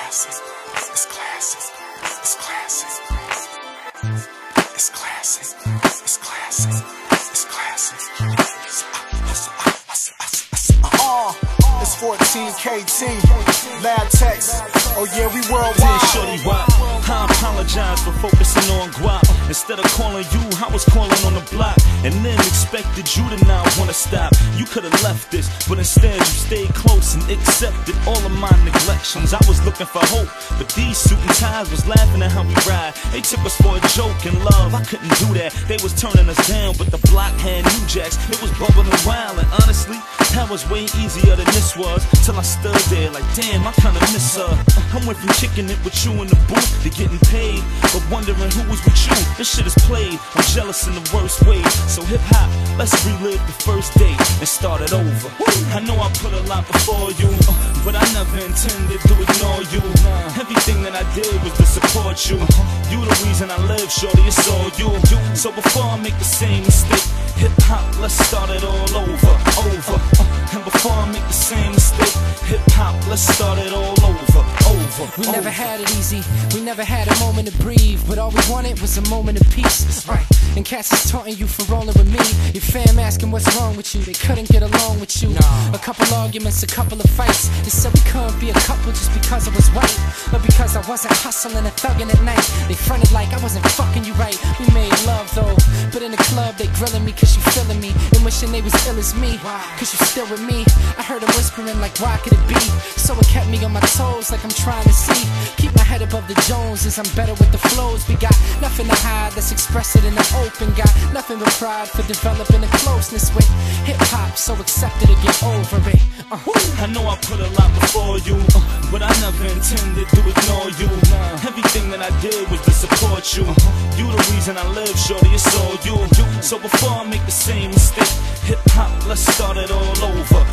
classic. It's classic. It's classic. It's classic. It's classic. It's classic. It's 14KT, Lab Text. Oh yeah, we worldwide. Shorty, why? I apologize for focusing on guap. Instead of calling you, I was calling on the block. And then expected you to not wanna stop. You could've left this, but instead you stayed close and accepted all of my neglections. I was looking for hope, but these suit and ties was laughing at how we ride. They took us for a joke and love, I couldn't do that. They was turning us down, but the block had new jacks. It was bubbling wild, and honestly, that was way easier than this was. Till I stood there like, damn, I kinda miss her. I went from kicking it with you in the booth to getting paid, but wondering who was with you. This shit is played, I'm jealous in the worst way. So hip hop, let's relive the first date and start it over. I know I put a lot before you, but I never intended to ignore you. Everything that I did was to support you. You the reason I live, shorty, it's all you. So before I make the same mistake, hip hop, let's start it all over. And before I make the same mistake, hip hop, let's start it all over. We never had it easy, we never had a moment to breathe, but all we wanted was a moment of peace. Right. And cats is taunting you for rolling with me. Your fam asking what's wrong with you, they couldn't get along with you. A couple arguments, a couple of fights. They said we couldn't be a couple just because I was white, but because I wasn't hustling and thugging at night. They fronted like I wasn't fucking you right. We made love though, but in the club they grilling me cause you feeling me, and wishing they was ill as me, cause you still with me. I heard them whispering like why could it be? So it kept me on my toes like I'm trying to see. Keep my head above the Joneses, I'm better with the flows. We got nothing to hide, let's express it in the open. Got nothing but pride for developing a closeness with hip-hop, so accepted to get over it. I know I put a lot before you, but I never intended to ignore you. Everything that I did was to support you. You the reason I live, shorty, it's all you. So before I make the same mistake, hip-hop, let's start it all over.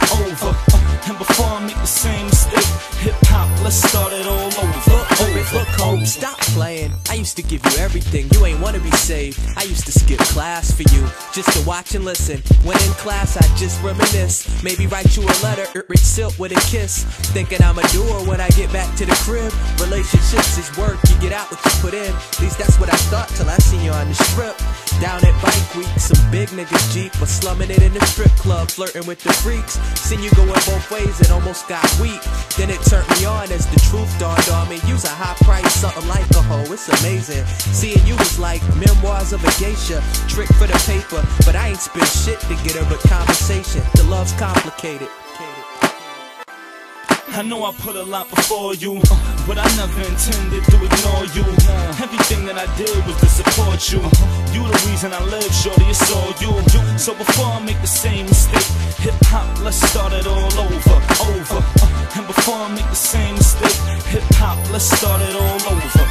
And before I make the same mistake, hip-hop, let's start it all over. Look, home, stop playing. I used to give you everything, you ain't wanna be saved. I used to skip class for you, just to watch and listen. When in class, I just reminisce. Maybe write you a letter, rich silk with a kiss. Thinking I'ma do her when I get back to the crib. Relationships is work, you get out what you put in. At least that's what I thought till I seen you on the strip. Down at Bike Week, some big niggas Jeep was slumming it in the strip club, flirting with the freaks. Seen you going both ways and almost got weak. Then it turned me on as the truth dawned on me. Use a high price, something like a hoe, it's amazing. Seeing you was like memoirs of a geisha, trick for the paper, but I ain't spent shit to get her but conversation. The love's complicated. I know I put a lot before you, but I never intended to ignore you. Everything that I did was to support you. You the reason I live, shorty, it's all you. So before I make the same mistake, hip-hop, let's start it all over. And before I make the same mistake, hip-hop, let's start it all over.